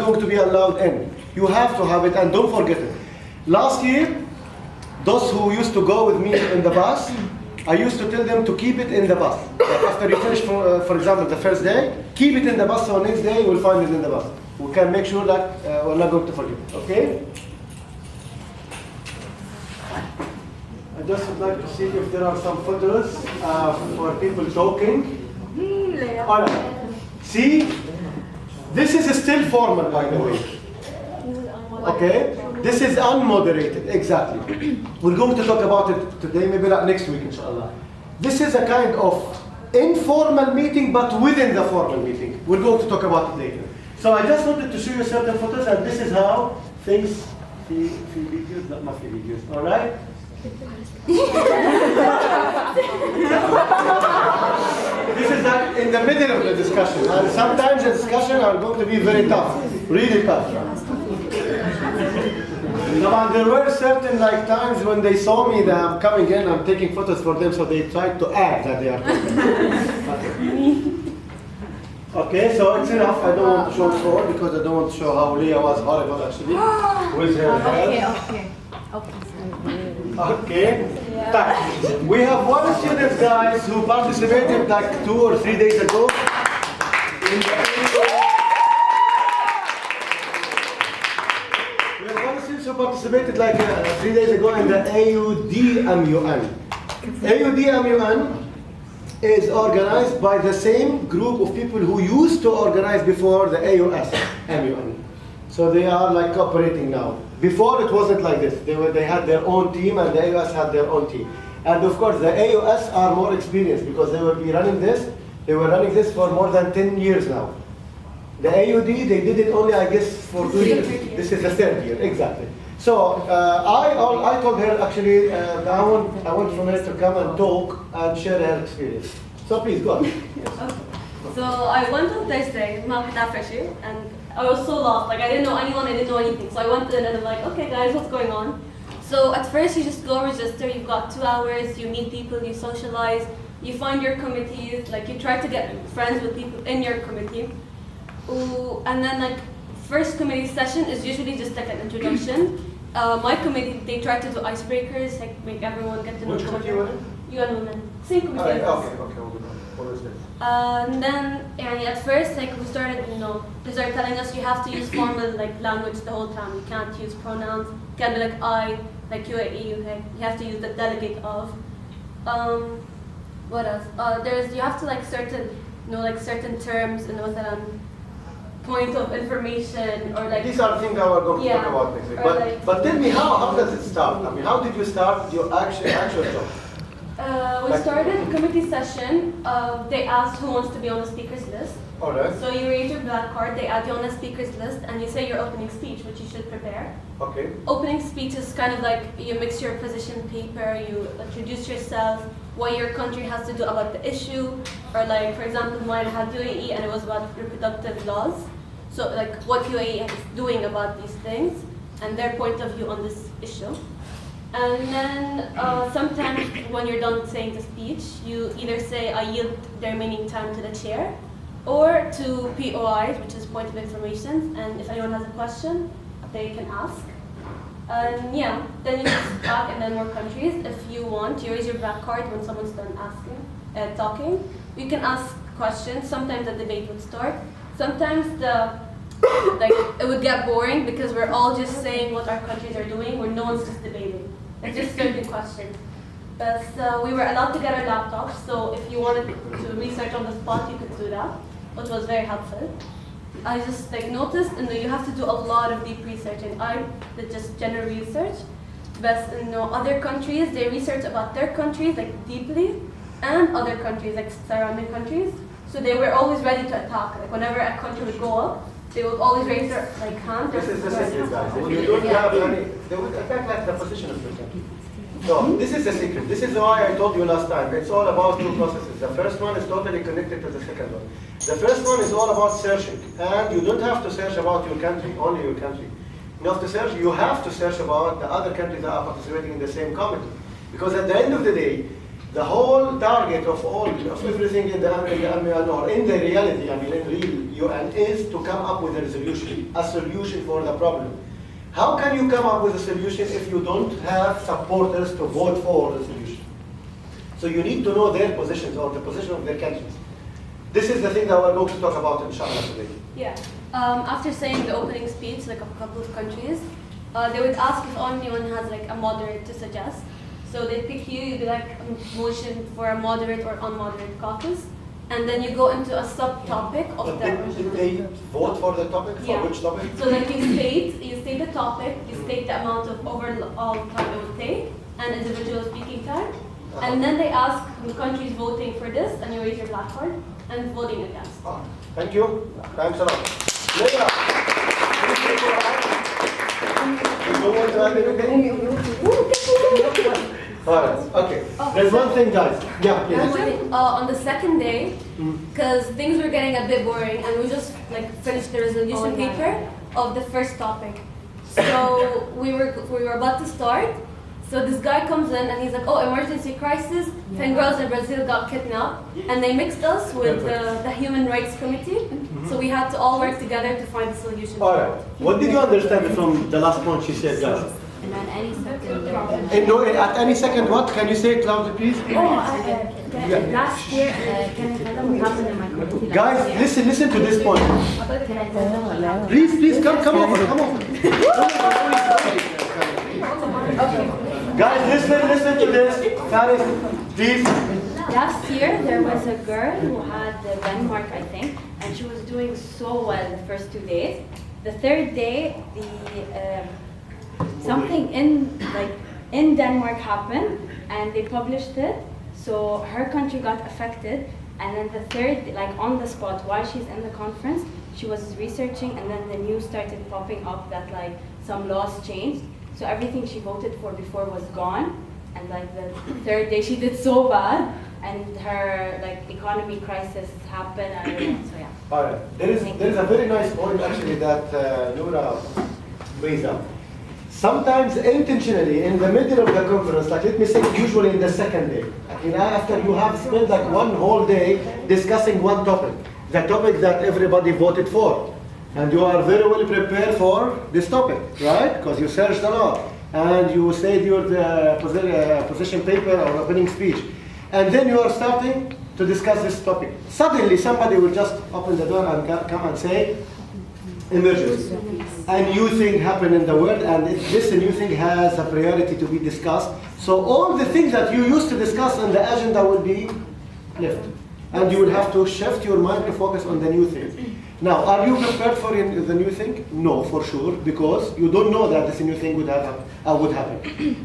going to be allowed in. You have to have it, and don't forget it. Last year, those who used to go with me in the bus, I used to tell them to keep it in the bus. Like after you finish, for example, the first day, keep it in the bus, so next day you will find it in the bus. We can make sure that we're not going to forget, okay? I just would like to see if there are some photos for people talking. All right. See, this is still formal, by the way. Okay, this is unmoderated, exactly. We're going to talk about it today, maybe not next week, inshallah. This is a kind of informal meeting, but within the formal meeting. We're going to talk about it later. So I just wanted to show you certain photos, and this is how things feel videos, not my videos, all right? This is like in the middle of the discussion, and sometimes the discussion are going to be very tough, really tough. There were certain times when they saw me that I'm coming in, I'm taking photos for them, so they tried to act that they are taking. Okay, so it's enough. I don't want to show forward because I don't want to show how Leah was horrible actually with her hair. Okay. Yeah. We have one student, guys, who participated 2 or 3 days ago. We have one student who participated 3 days ago in the AUD-MUN. AUD-MUN is organized by the same group of people who used to organize before the AUS-MUN. So they are cooperating now. Before it wasn't like this. They had their own team, and the AUS had their own team. And of course, the AUS are more experienced because they will be running this. They were running this for more than 10 years now. The AUD, they did it only, I guess, for 2 years. This is the 3rd year, exactly. So I told her actually I want from her to come and talk and share her experience. So please go ahead. Okay. So I went on Thursday, and I was so lost. I didn't know anyone, I didn't know anything. So I went in and I'm like, okay guys, what's going on? So at first you just go register, you've got 2 hours, you meet people, you socialize, you find your committees, you try to get friends with people in your committee. Ooh, and then first committee session is usually just an introduction. My committee, they try to do icebreakers, make everyone get to know each other. Which committee were UN Women. Same committee. Okay. What is this? And then, at first, we started, they started telling us you have to use formal language the whole time. You can't use pronouns. You can't be I, UAE. You have to use the delegate of. What else? You have to certain, certain terms and point of information or These are things that we're going to talk about next week. But tell me, how does it start? I mean, how did you start your actual job? We started committee session. They asked who wants to be on the speakers list. All right. So you raise your black card, they add you on the speakers list, and you say your opening speech, which you should prepare. Okay. Opening speech is kind of you mix your position paper, you introduce yourself, what your country has to do about the issue, or for example, mine had UAE and it was about reproductive laws. So what UAE is doing about these things, and their point of view on this issue. And then sometimes when you're done saying the speech, you either say, I yield the remaining time to the chair, or to POIs, which is point of information, and if anyone has a question, they can ask. And then you just talk, and then more countries. If you want, you raise your black card when someone's done talking. You can ask questions. Sometimes the debate would start. Sometimes it would get boring because we're all just saying what our countries are doing, where no one's just debating. It's just certain questions. But we were allowed to get our laptops, so if you wanted to research on the spot, you could do that, which was very helpful. I just noticed, you have to do a lot of deep research, and I did just general research. But in other countries, they research about their countries deeply, and other countries, surrounding countries. So they were always ready to attack. Whenever a country would go up, they would always raise their hand. This is the secret, guys. If you don't have any, they would attack the position of the country. So this is the secret. This is why I told you last time. It's all about 2 processes. The first one is totally connected to the second one. The first one is all about searching, and you don't have to search about your country, only your country. You have to search. You have to search about the other countries that are participating in the same committee, because at the end of the day, The whole target of everything in the MUN or in the reality, I mean in real UN, is to come up with a solution for the problem. How can you come up with a solution if you don't have supporters to vote for the solution? So you need to know their positions or the position of their countries. This is the thing that we're going to talk about inshallah today. Yeah. After saying the opening speech, like a couple of countries, they would ask if anyone has like a moderate to suggest. So they pick you, you do like a motion for a moderate or unmoderate caucus, and then you go into a subtopic of that. Did they vote for the topic? For which topic? So like you state the topic, you state the amount of overall time it would take, and individual speaking time, and then they ask the countries voting for this, and you raise your black card, and voting against. Thank you. Thanks a lot. Leila, you don't want to add anything? Alright, okay. There's one thing, guys. Yeah, yes. On the second day, because things were getting a bit boring, and we just like finished the resolution paper of the first topic. So we were about to start. So this guy comes in and he's like, "Oh, emergency crisis! 10 girls in Brazil got kidnapped," and they mixed us with the Human Rights Committee. So we had to all work together to find a solution. Alright. What did you understand from the last point she said, guys? And at any second. No, at any second, what? Can you say it loudly, please? Last year, can I tell them what happened in my community? Guys, listen to this point. Can I tell them? Please, come over. Guys, listen to this. Faris, please. Last year, there was a girl who had Denmark, I think, and she was doing so well the first 2 days. The third day, something in Denmark happened, and they published it. So her country got affected, and then the third, like on the spot, while she's in the conference, she was researching, and then the news started popping up that like some laws changed. So everything she voted for before was gone, and like the third day she did so bad, and her like economy crisis happened. So yeah. All right. There is a very nice point actually that Noura brings up. Sometimes intentionally in the middle of the conference, like let me say usually in the second day, after you have spent like one whole day discussing one topic, the topic that everybody voted for, and you are very well prepared for this topic, right? Because you searched a lot, and you said your position paper or opening speech, and then you are starting to discuss this topic. Suddenly somebody will just open the door and come and say, emergency. A new thing happened in the world, and this new thing has a priority to be discussed. So all the things that you used to discuss on the agenda will be left. And you will have to shift your mind to focus on the new thing. Now, are you prepared for the new thing? No, for sure, because you don't know that this new thing would happen.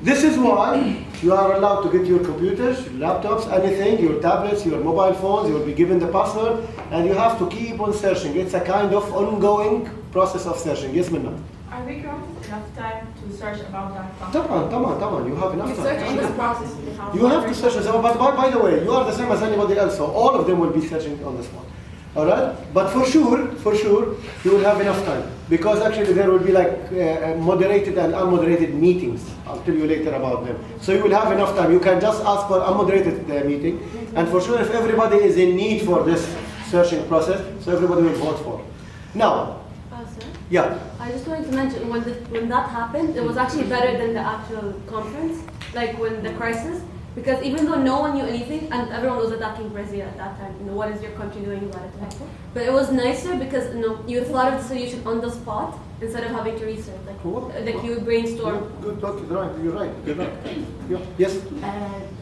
This is why you are allowed to get your computers, laptops, anything, your tablets, your mobile phones, you will be given the password, and you have to keep on searching. It's a kind of ongoing process of searching. Yes, Minna? Are we granted enough time to search about that topic? Come on, you have enough time. Search in this process. You have to search on the spot, but by the way, you are the same as anybody else, so all of them will be searching on the spot. All right? But for sure, you will have enough time, because actually there will be like moderated and unmoderated meetings. I'll tell you later about them. So you will have enough time. You can just ask for unmoderated meeting, and for sure if everybody is in need for this searching process, so everybody will vote for. Now, yeah. I just wanted to mention, when that happened, it was actually better than the actual conference, like when the crisis, because even though no one knew anything, and everyone was attacking Brazil at that time, what is your country doing about it? But it was nicer because you thought of the solution on the spot instead of having to research, like you brainstorm. You're right. Yes?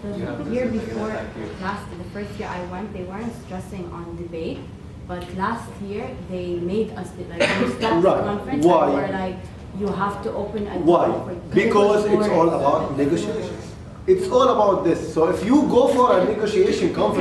The year before, the first year I went, they weren't stressing on debate. But last year, they made us, like, we stopped the conference. Why? And we were like, you have to open a Why? Because it's all about negotiations. It's all about this. So if you go for a negotiation conference,